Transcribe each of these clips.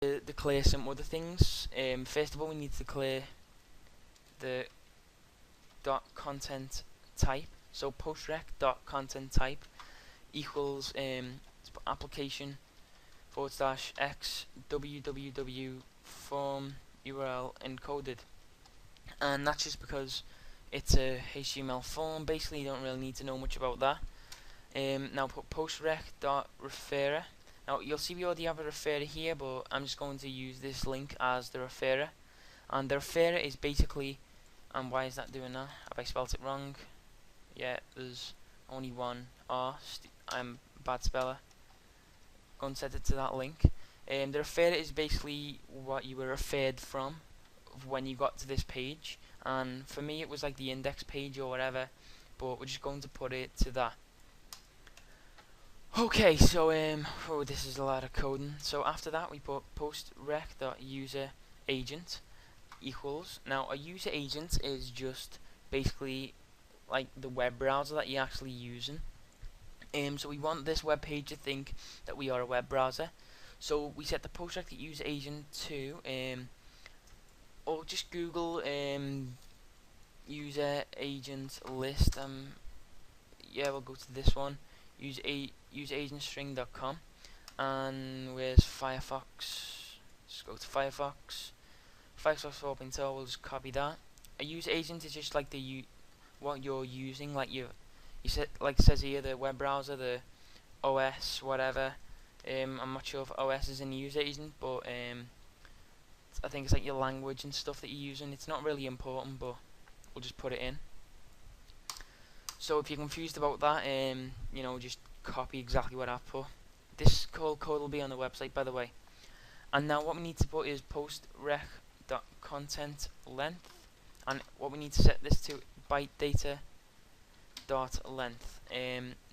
declare some other things. First of all, we need to declare the .content type. So postrec.content type equals application /x www form URL encoded, and that's just because it's a HTML form. Basically, you don't really need to know much about that. Now put postrec.referrer. Now you'll see we already have a referrer here, but I'm just going to use this link as the referrer. And the referrer is basically, and why is that doing that? Have I spelled it wrong? Yeah, there's only one R. I'm a bad speller. Go and set it to that link. The referrer is basically what you were referred from when you got to this page. And for me, it was like the index page or whatever, but we're just going to put it to that. Okay, so oh, this is a lot of coding. So after that, we put postrec.userAgent equals. Now, a user agent is just basically like the web browser that you're actually using. So we want this web page to think that we are a web browser. So we set the postrec.userAgent to or just Google user agent list. Yeah, we'll go to this one, useragentstring.com, and where's Firefox? Just go to Firefox 4.0. We'll just copy that. A user agent is just like what you're using, like you set, like it says here, the web browser, the OS, whatever. I'm not sure if OS is in the user agent, but I think it's like your language and stuff that you're using. It's not really important, but we'll just put it in. So if you're confused about that, you know, just copy exactly what I've put. This code will be on the website, by the way. And now what we need to put is postrec.content length, and what we need to set this to byte data dot length.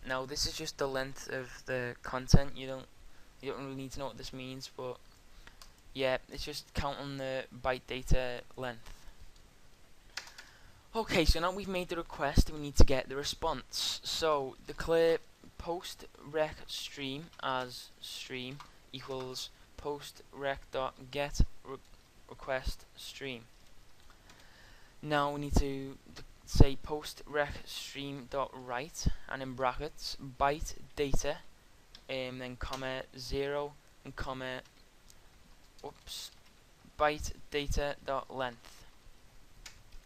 Now this is just the length of the content. You don't really need to know what this means, but yeah, it's just counting the byte data length. Okay, so now we've made the request, we need to get the response. So declare postrec_stream as stream equals postrec.getRequest stream. Now we need to say postrec_stream.write, and in brackets byte data, then comma 0 and comma byte data dot length,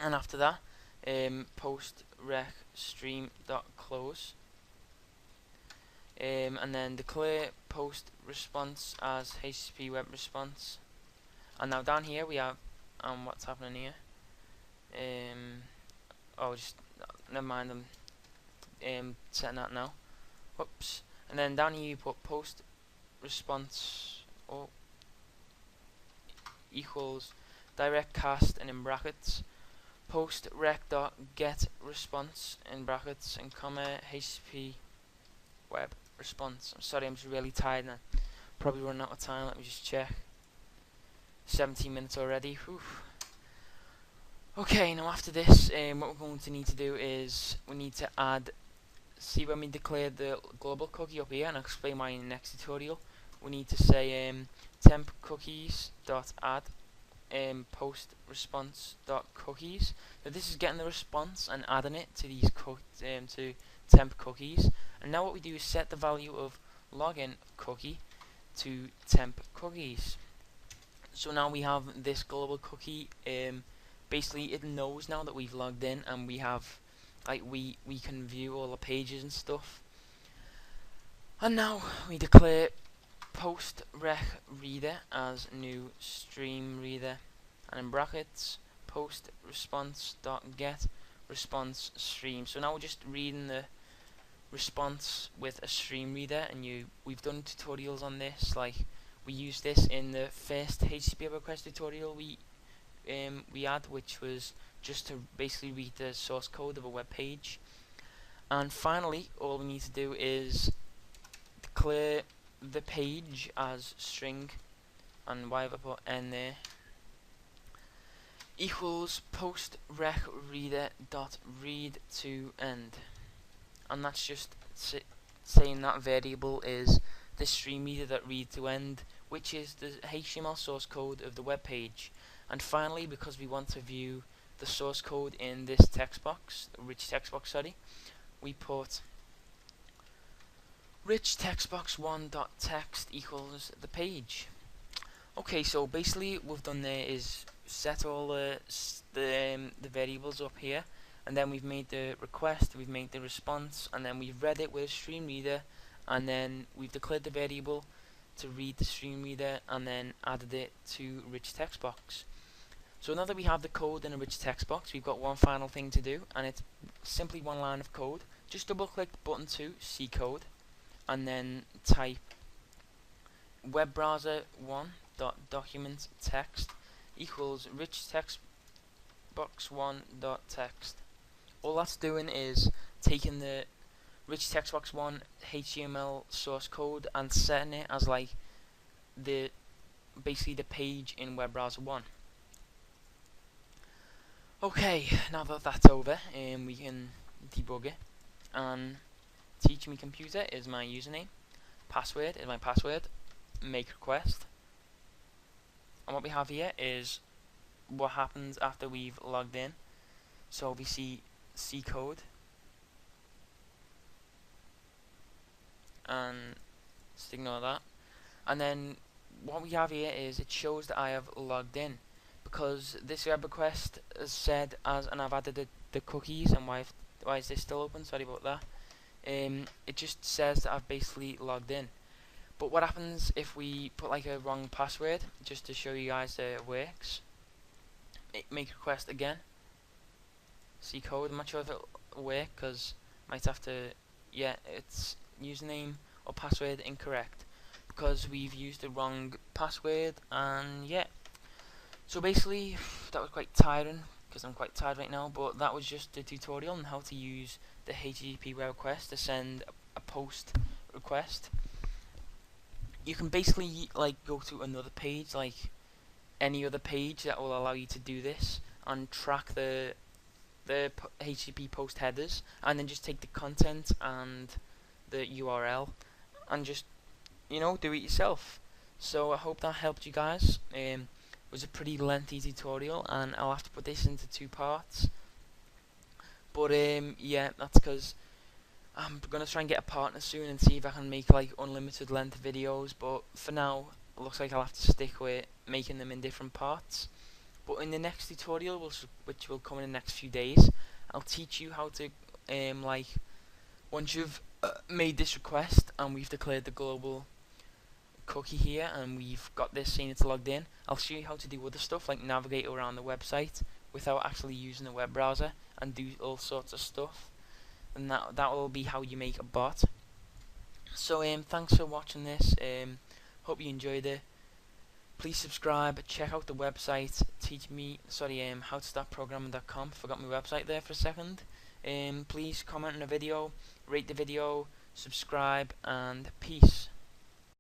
and after that postrec_stream.close, and then declare post response as HttpWebRequest. And now down here we have what's happening here. Oh, just never mind. I'm setting that now. Whoops. And then down here you put post response equals direct cast, and in brackets postrec.getResponse in brackets and comma HttpWebRequest. I'm sorry, I'm just really tired and I'm probably running out of time. Let me just check. 17 minutes already. Whew. Okay, now after this, what we're going to need to do is we need to add. See, when we declare the global cookie up here, and I'll explain why in the next tutorial, we need to say temp cookies.add post response.cookies. So this is getting the response and adding it to these to temp cookies. And now what we do is set the value of login cookie to temp cookies. So now we have this global cookie. Basically, it knows now that we've logged in, and we have we can view all the pages and stuff. And now we declare postrec_reader as new stream reader, and in brackets post response.getResponse stream. So now we're just reading the response with a stream reader, and we've done tutorials on this. Like, we used this in the first HttpWebRequest tutorial we had, which was just to basically read the source code of a web page. And finally, all we need to do is declare the page as string, and why have I put n there, equals postrec_reader.read to end, and that's just saying that variable is the stream reader that read to end which is the HTML source code of the web page. And finally, because we want to view the source code in this text box, rich text box, sorry, we put rich text box 1.text equals the page. Okay, so basically what we've done there is set all the variables up here, and then we've made the request, we've made the response, and then we've read it with a stream reader, and then we've declared the variable to read the stream reader, and then added it to rich text box. So now that we have the code in a rich text box, we've got one final thing to do, and it's simply one line of code. Just double click button 2, C code, and then type web browser 1.document text equals rich text box 1.text. All that's doing is taking the rich text box 1 HTML source code and setting it as like basically the page in web browser 1. Okay, now that that's over, we can debug it. And teach me computer is my username, password is my password, make request. And what we have here is what happens after we've logged in. So we see C code, and just ignore that. And then what we have here is it shows that I have logged in, because this web request is said as, and I've added the cookies, and why is this still open? Sorry about that. It just says that I've basically logged in. But what happens if we put like a wrong password, just to show you guys that it works? Make request again. C code. I'm not sure if it'll work because might have to. Yeah, it's username or password incorrect because we've used the wrong password, and yeah. So basically, that was quite tiring because I'm quite tired right now. But that was just a tutorial on how to use the HttpWebRequest to send a post request. You can basically like go to another page, like any other page that will allow you to do this, and track the HTTP post headers, and then just take the content and the URL and just, you know, do it yourself. So I hope that helped you guys. It was a pretty lengthy tutorial, and I'll have to put this into 2 parts. But yeah, that's because I'm gonna try and get a partner soon and see if I can make like unlimited length videos. But for now, it looks like I'll have to stick with making them in different parts. But in the next tutorial, which will come in the next few days, I'll teach you how to like once you've made this request and we've declared the global cookie here and we've got this saying it's logged in, I'll show you how to do other stuff like navigate around the website without actually using the web browser and do all sorts of stuff. And that will be how you make a bot. So thanks for watching this. Hope you enjoyed it. Please subscribe, check out the website, howtostartprogramming.com. Forgot my website there for a second. Please comment on the video, rate the video, subscribe, and peace.